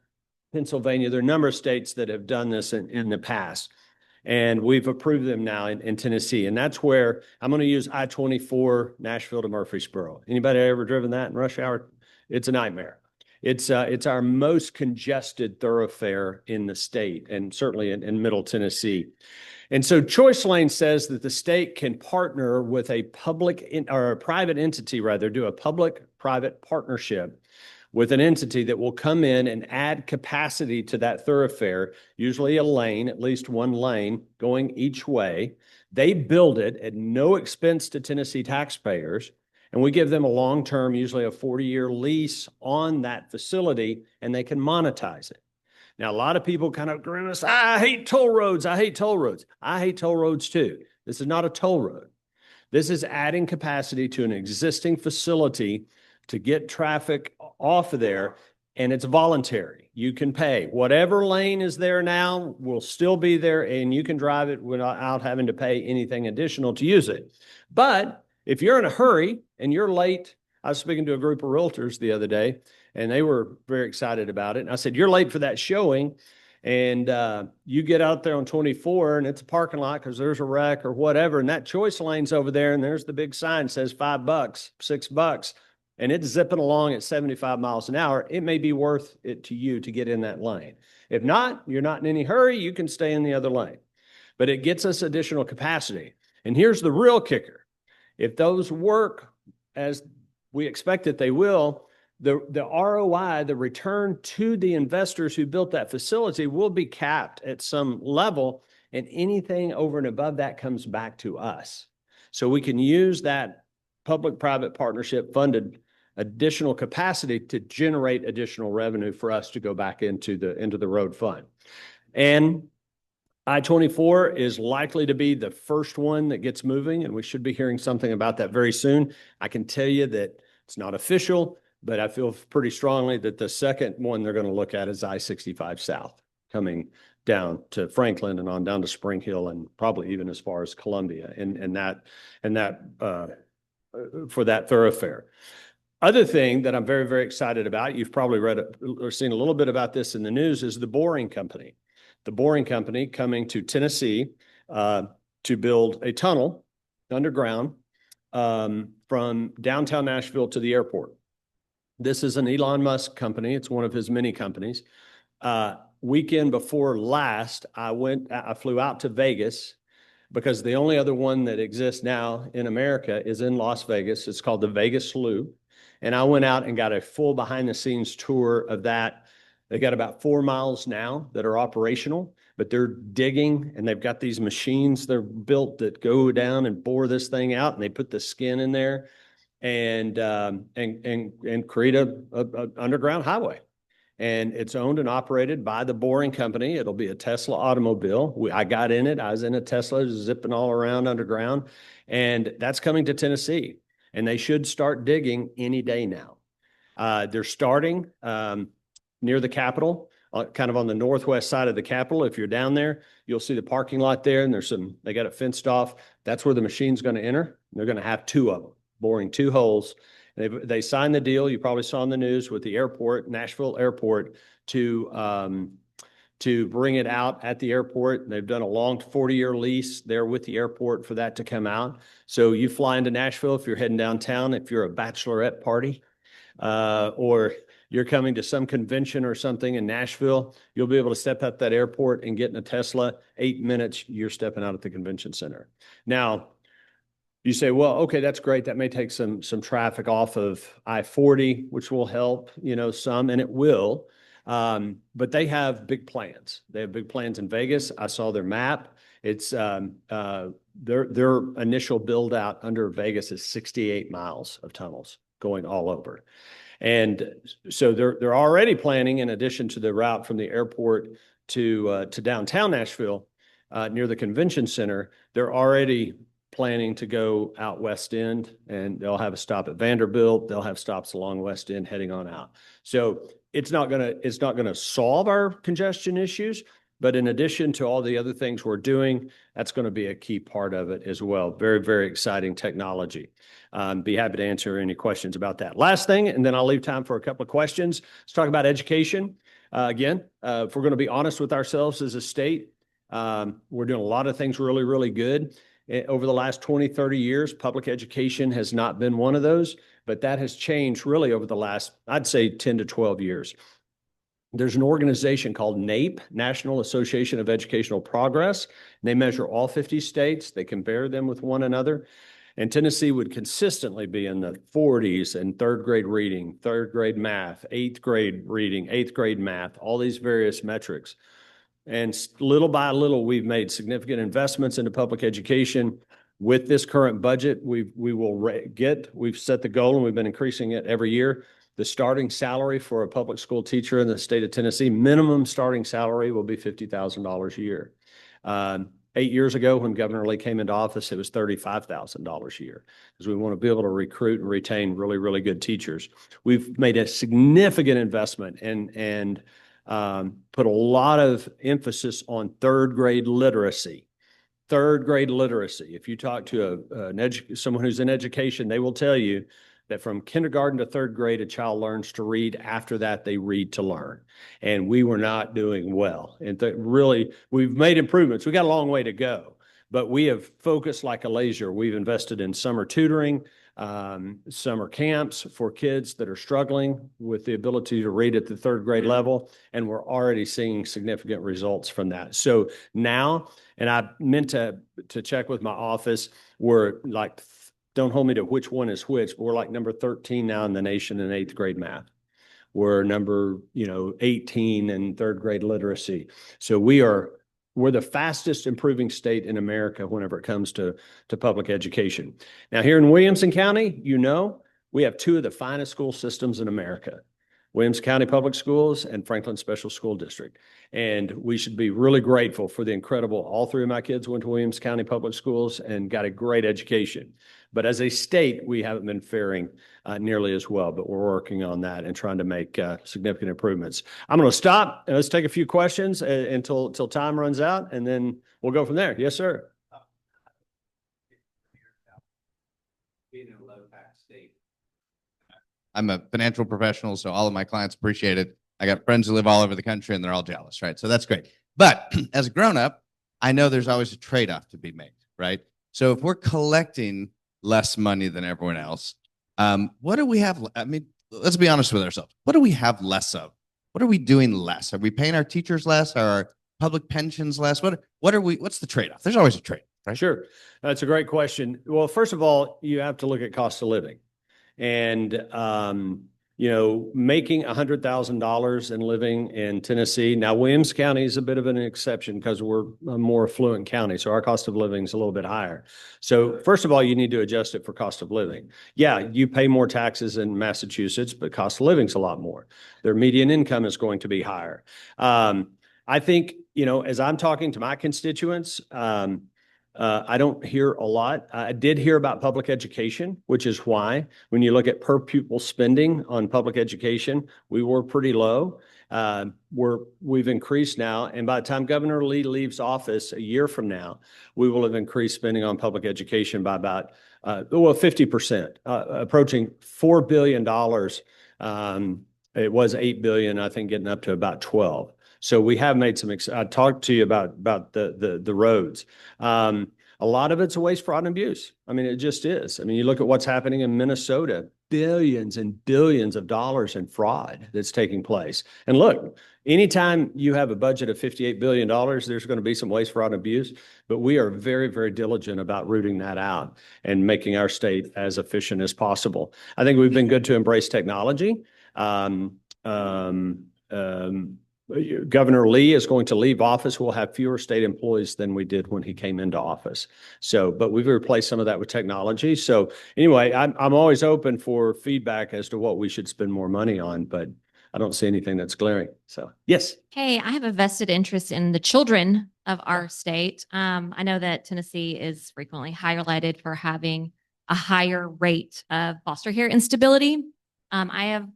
Pennsylvania, there are a number of states that have done this in the past. And we've approved them now in Tennessee. And that's where I'm going to use I-24 Nashville to Murfreesboro. Anybody ever driven that in rush hour? It's a nightmare. It's our most congested thoroughfare in the state and certainly in Middle Tennessee. And so choice lane says that the state can partner with a private entity, do a public-private partnership with an entity that will come in and add capacity to that thoroughfare, usually a lane, at least one lane going each way. They build it at no expense to Tennessee taxpayers, and we give them a long-term, usually a 40-year lease on that facility, and they can monetize it. Now, a lot of people kind of grimace, I hate toll roads. I hate toll roads. I hate toll roads too. This is not a toll road. This is adding capacity to an existing facility to get traffic off of there, and it's voluntary. You can pay. Whatever lane is there now will still be there, and you can drive it without having to pay anything additional to use it. But if you're in a hurry and you're late, I was speaking to a group of realtors the other day, and they were very excited about it. And I said, you're late for that showing, and you get out there on 24 and it's a parking lot because there's a wreck or whatever, and that choice lane's over there, and there's the big sign says $5, $6, and it's zipping along at 75 miles an hour. It may be worth it to you to get in that lane. If not, you're not in any hurry, you can stay in the other lane. But it gets us additional capacity. And here's the real kicker. If those work as we expect that they will, the ROI, the return to the investors who built that facility, will be capped at some level, and anything over and above that comes back to us. So we can use that public-private partnership funded additional capacity to generate additional revenue for us to go back into the road fund. And I-24 is likely to be the first one that gets moving, and we should be hearing something about that very soon. I can tell you that it's not official, but I feel pretty strongly that the second one they're going to look at is I-65 South, coming down to Franklin and on down to Spring Hill, and probably even as far as Columbia, and that for that thoroughfare. Other thing that I'm very, very excited about, you've probably read or seen a little bit about this in the news, is the Boring Company. The Boring Company coming to Tennessee to build a tunnel underground from downtown Nashville to the airport. This is an Elon Musk company. It's one of his many companies. Weekend before last, I flew out to Vegas because the only other one that exists now in America is in Las Vegas. It's called the Vegas Loop. And I went out and got a full behind the scenes tour of that. They got about 4 miles now that are operational, but they're digging, and they've got these machines they're built that go down and bore this thing out, and they put the skin in there and create a underground highway. And it's owned and operated by the Boring Company. It'll be a Tesla automobile. I got in it. I was in a Tesla zipping all around underground, and that's coming to Tennessee. And they should start digging any day now. They're starting near the Capitol, kind of on the northwest side of the Capitol. If you're down there, you'll see the parking lot there, and they got it fenced off. That's where the machine's going to enter. They're going to have 2 of them, boring 2 holes. They signed the deal. You probably saw in the news with the airport, Nashville Airport, to bring it out at the airport. They've done a long 40-year lease there with the airport for that to come out. So you fly into Nashville if you're heading downtown, if you're a bachelorette party, or you're coming to some convention or something in Nashville, you'll be able to step out that airport and get in a Tesla. 8 minutes, you're stepping out at the convention center. Now, you say, well, okay, that's great. That may take some traffic off of I-40, which will help, some, and it will. But they have big plans. They have big plans in Vegas. I saw their map. It's their initial build out under Vegas is 68 miles of tunnels going all over. And so they're already planning, in addition to the route from the airport to downtown Nashville, near the convention center, they're already planning to go out West End, and they'll have a stop at Vanderbilt. They'll have stops along West End heading on out. So it's not gonna solve our congestion issues, but in addition to all the other things we're doing, that's going to be a key part of it as well. Very, very exciting technology. Be happy to answer any questions about that. Last thing, and then I'll leave time for a couple of questions. Let's talk about education. Again, if we're going to be honest with ourselves as a state, we're doing a lot of things really, really good. Over the last 20, 30 years, public education has not been one of those, but that has changed really over the last, I'd say, 10 to 12 years. There's an organization called NAEP, National Association of Educational Progress. And they measure all 50 states. They compare them with one another. And Tennessee would consistently be in the 40s in 3rd grade reading, 3rd grade math, 8th grade reading, 8th grade math, all these various metrics. And little by little, we've made significant investments into public education. With this current budget, we've set the goal, and we've been increasing it every year. The starting salary for a public school teacher in the state of Tennessee, minimum starting salary will be $50,000 a year. 8 years ago, when Governor Lee came into office, it was $35,000 a year, because we want to be able to recruit and retain really, really good teachers. We've made a significant investment and put a lot of emphasis on third grade literacy. Third grade literacy. If you talk to someone who's in education, they will tell you that from kindergarten to third grade, a child learns to read. After that, they read to learn. And we were not doing well. And really, we've made improvements. We got a long way to go, but we have focused like a laser. We've invested in summer tutoring, summer camps for kids that are struggling with the ability to read at the third grade level. And we're already seeing significant results from that. So now, and I meant to check with my office, we're like, don't hold me to which one is which, but we're like number 13 now in the nation in 8th grade math. We're number, 18 in third grade literacy. So we're the fastest improving state in America whenever it comes to public education. Now, here in Williamson County, we have 2 of the finest school systems in America. Williams County Public Schools and Franklin Special School District. And we should be really grateful for the incredible, all 3 of my kids went to Williams County Public Schools and got a great education. But as a state, we haven't been faring nearly as well, but we're working on that and trying to make significant improvements. I'm going to stop and let's take a few questions until time runs out, and then we'll go from there. Yes, sir. Being in a low tax state. I'm a financial professional, so all of my clients appreciate it. I got friends who live all over the country and they're all jealous, right? So that's great. But as a grown-up, I know there's always a trade-off to be made, right? So if we're collecting less money than everyone else, what do we have? I mean, let's be honest with ourselves. What do we have less of? What are we doing less? Are we paying our teachers less? Are our public pensions less? What's the trade-off? There's always a trade, right? Sure. That's a great question. Well, first of all, you have to look at cost of living. And, making $100,000 and living in Tennessee. Now, Williams County is a bit of an exception because we're a more affluent county. So our cost of living is a little bit higher. So first of all, you need to adjust it for cost of living. Yeah, you pay more taxes in Massachusetts, but cost of living is a lot more. Their median income is going to be higher. I think, as I'm talking to my constituents, I don't hear a lot. I did hear about public education, which is why when you look at per pupil spending on public education, we were pretty low. We've increased now, and by the time Governor Lee leaves office a year from now, we will have increased spending on public education by about 50%, approaching $4 billion. It was $8 billion, I think, getting up to about 12. So we have made I talked to you about the roads. A lot of it's a waste, fraud, and abuse. I mean, it just is. I mean, you look at what's happening in Minnesota, billions and billions of dollars in fraud that's taking place. And look, anytime you have a budget of $58 billion, there's going to be some waste, fraud, and abuse. But we are very, very diligent about rooting that out and making our state as efficient as possible. I think we've been good to embrace technology. Governor Lee is going to leave office. We'll have fewer state employees than we did when he came into office. But we've replaced some of that with technology. So anyway, I'm always open for feedback as to what we should spend more money on, but I don't see anything that's glaring. So yes. Hey, I have a vested interest in the children of our state. I know that Tennessee is frequently highlighted for having a higher rate of foster care instability.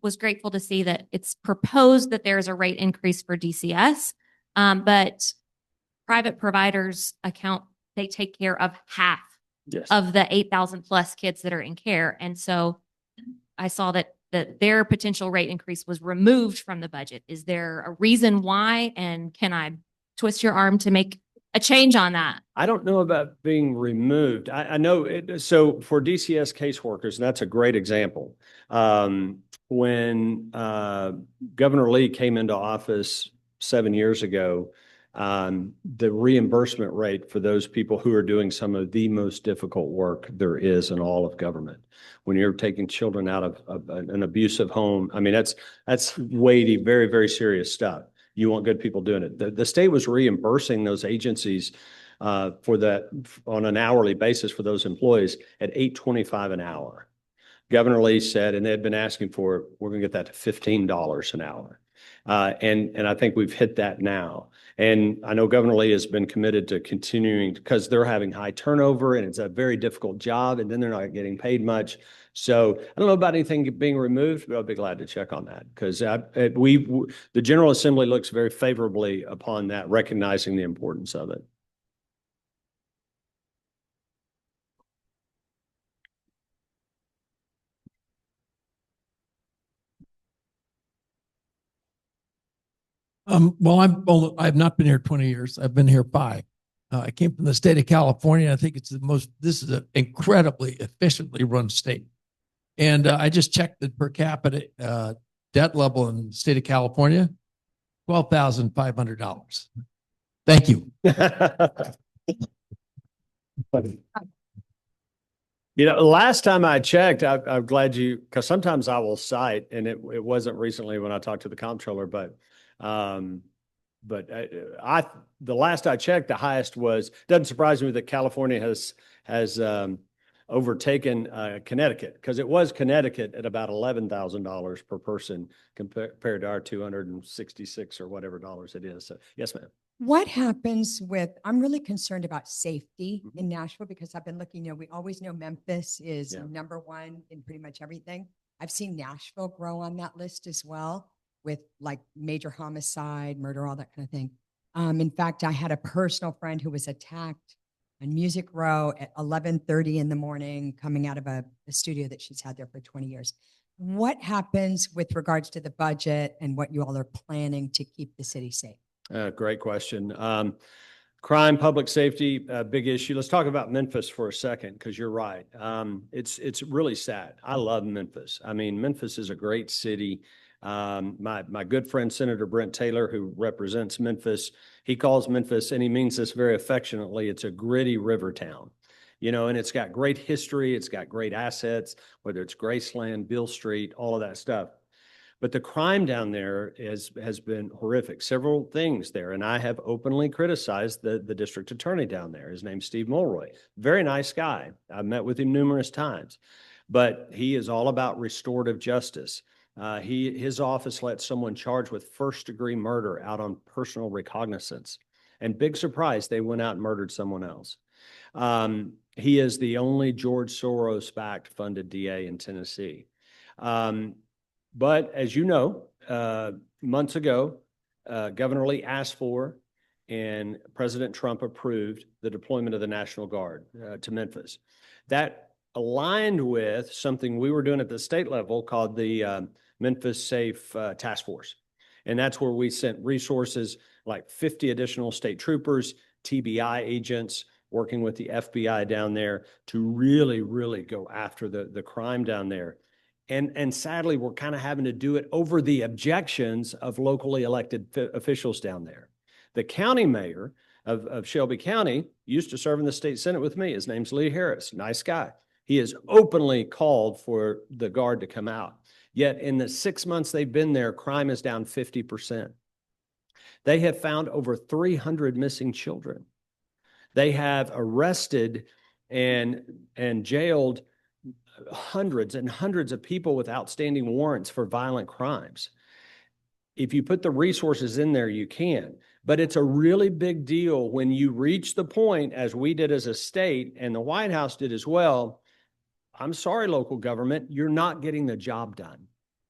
Was grateful to see that it's proposed that there's a rate increase for DCS, but private providers they take care of half of the 8,000 plus kids that are in care. And so I saw that their potential rate increase was removed from the budget. Is there a reason why? And can I twist your arm to make a change on that? I don't know about being removed. I know so for DCS caseworkers, and that's a great example. When Governor Lee came into office 7 years ago, the reimbursement rate for those people who are doing some of the most difficult work there is in all of government, when you're taking children out of an abusive home, I mean, that's weighty, very, very serious stuff. You want good people doing it. The state was reimbursing those agencies for that on an hourly basis for those employees at $8.25 an hour. Governor Lee said, and they had been asking for it, we're going to get that to $15 an hour. And I think we've hit that now. And I know Governor Lee has been committed to continuing because they're having high turnover and it's a very difficult job, and then they're not getting paid much. So I don't know about anything being removed, but I'll be glad to check on that because the General Assembly looks very favorably upon that, recognizing the importance of it. Well, I've not been here 20 years. I've been here 5. I came from the state of California. I think this is an incredibly efficiently run state. And I just checked the per capita debt level in the state of California, $12,500. Thank you. You know, last time I checked, I'm glad because sometimes I will cite, and it wasn't recently when I talked to the comptroller, but the last I checked, the highest was, doesn't surprise me that California has overtaken Connecticut, because it was Connecticut at about $11,000 per person compared to our 266 or whatever dollars it is. So yes, ma'am. What happens I'm really concerned about safety in Nashville because I've been looking, we always know Memphis is number 1 in pretty much everything. I've seen Nashville grow on that list as well with like major homicide, murder, all that kind of thing. In fact, I had a personal friend who was attacked on Music Row at 11:30 in the morning coming out of a studio that she's had there for 20 years. What happens with regards to the budget and what you all are planning to keep the city safe? Great question. Crime, public safety, big issue. Let's talk about Memphis for a second, because you're right. It's really sad. I love Memphis. I mean, Memphis is a great city. My good friend, Senator Brent Taylor, who represents Memphis, he calls Memphis, and he means this very affectionately, it's a gritty river town. And it's got great history. It's got great assets, whether it's Graceland, Beale Street, all of that stuff. But the crime down there has been horrific. Several things there. And I have openly criticized the district attorney down there. His name's Steve Mulroy. Very nice guy. I've met with him numerous times. But he is all about restorative justice. His office let someone charged with first-degree murder out on personal recognizance. And big surprise, they went out and murdered someone else. He is the only George Soros-backed funded DA in Tennessee. But as you know, months ago, Governor Lee asked for and President Trump approved the deployment of the National Guard to Memphis. That aligned with something we were doing at the state level called the Memphis Safe Task Force. And that's where we sent resources like 50 additional state troopers, TBI agents, working with the FBI down there to really, really go after the crime down there. And sadly, we're kind of having to do it over the objections of locally elected officials down there. The county mayor of Shelby County used to serve in the state Senate with me. His name's Lee Harris, nice guy. He has openly called for the Guard to come out. Yet in the 6 months they've been there, crime is down 50%. They have found over 300 missing children. They have arrested and jailed hundreds and hundreds of people with outstanding warrants for violent crimes. If you put the resources in there, you can. But it's a really big deal when you reach the point, as we did as a state and the White House did as well. I'm sorry, local government, you're not getting the job done.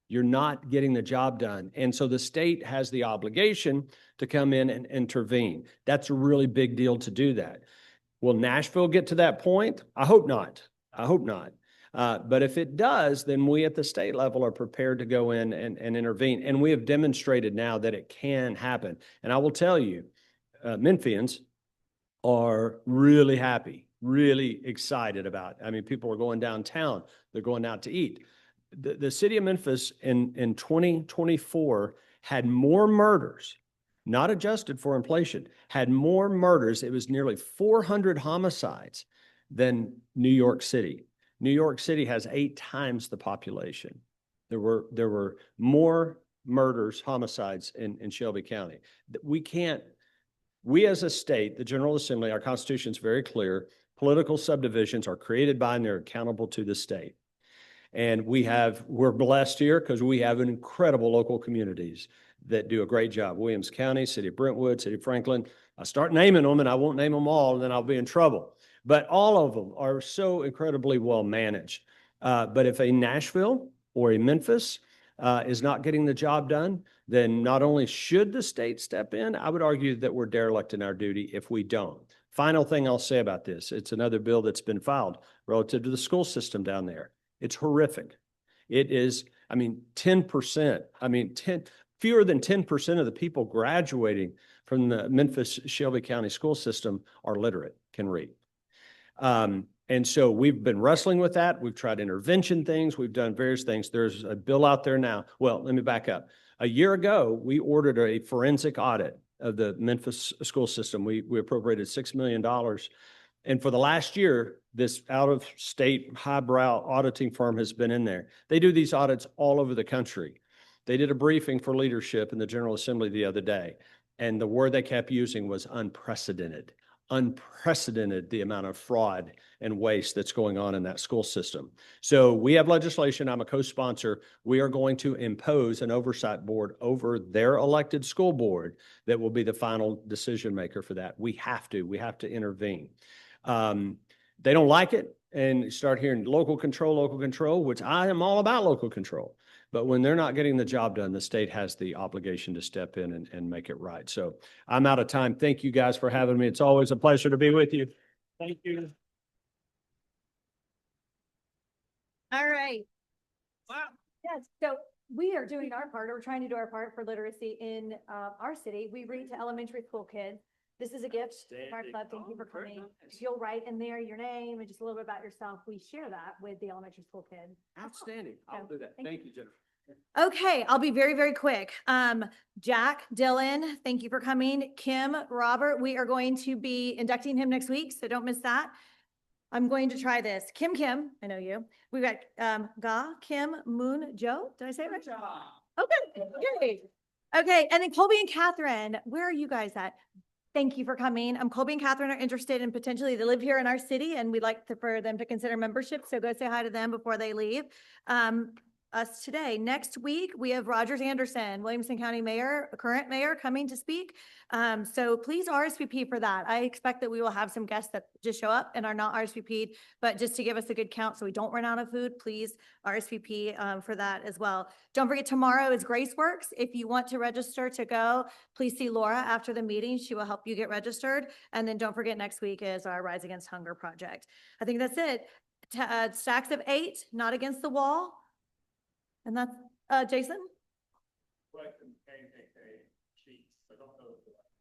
You're not getting the job done. And so the state has the obligation to come in and intervene. That's a really big deal to do that. Will Nashville get to that point? I hope not. I hope not. But if it does, then we at the state level are prepared to go in and intervene. And we have demonstrated now that it can happen. And I will tell you, Memphians are really happy, really excited about it. I mean, people are going downtown. They're going out to eat. The city of Memphis in 2024 had more murders, not adjusted for inflation, had more murders. It was nearly 400 homicides than New York City. New York City has 8 times the population. There were more murders, homicides in Shelby County. We as a state, the General Assembly, our Constitution is very clear. Political subdivisions are created by and they're accountable to the state. And we're blessed here because we have incredible local communities that do a great job. Williams County, City of Brentwood, City of Franklin. I start naming them and I won't name them all and then I'll be in trouble. But all of them are so incredibly well managed. But if a Nashville or a Memphis is not getting the job done, then not only should the state step in, I would argue that we're derelict in our duty if we don't. Final thing I'll say about this, it's another bill that's been filed relative to the school system down there. It's horrific. It is, 10%, fewer than 10% of the people graduating from the Memphis Shelby County school system are literate, can read. And so we've been wrestling with that. We've tried intervention things. We've done various things. There's a bill out there now. Well, let me back up. A year ago, we ordered a forensic audit of the Memphis school system. We appropriated $6 million. And for the last year, this out-of-state highbrow auditing firm has been in there. They do these audits all over the country. They did a briefing for leadership in the General Assembly the other day, and the word they kept using was unprecedented. Unprecedented the amount of fraud and waste that's going on in that school system. So we have legislation. I'm a co-sponsor. We are going to impose an oversight board over their elected school board that will be the final decision maker for that. We have to intervene. They don't like it and start hearing local control, which I am all about local control. But when they're not getting the job done, the state has the obligation to step in and make it right. So I'm out of time. Thank you guys for having me. It's always a pleasure to be with you. Thank you. All right. Wow. Yes, so we are doing our part, or we're trying to do our part for literacy in our city. We read to elementary school kids. This is a gift to our club. Thank you for coming. If you'll write in there your name and just a little bit about yourself, we share that with the elementary school kids. Outstanding. I'll do that. Thank you, Jennifer. Okay, I'll be very, very quick. Jack, Dylan, thank you for coming. Kim, Robert, we are going to be inducting him next week, so don't miss that. I'm going to try this. Kim, I know you. We've got Ga, Kim, Moon, Joe. Did I say it right? Okay, okay, and then Colby and Catherine, where are you guys at? Thank you for coming. Colby and Catherine are interested in potentially to live here in our city, and we'd like for them to consider membership. So go say hi to them before they leave. Us today. Next week, we have Rogers Anderson, Williamson County Mayor, current mayor, coming to speak. So please RSVP for that. I expect that we will have some guests that just show up and are not RSVP'd, but just to give us a good count so we don't run out of food, please RSVP for that as well. Don't forget, tomorrow is GraceWorks. If you want to register to go, please see Laura after the meeting. She will help you get registered. And then don't forget, next week is our Rise Against Hunger project. I think that's it. Stacks of 8, not against the wall. And that's, Jason?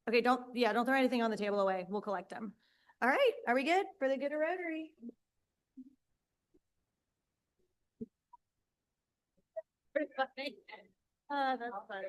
Okay, don't throw anything on the table away. We'll collect them. All right, are we good for the Gooder Rotary? That's fun.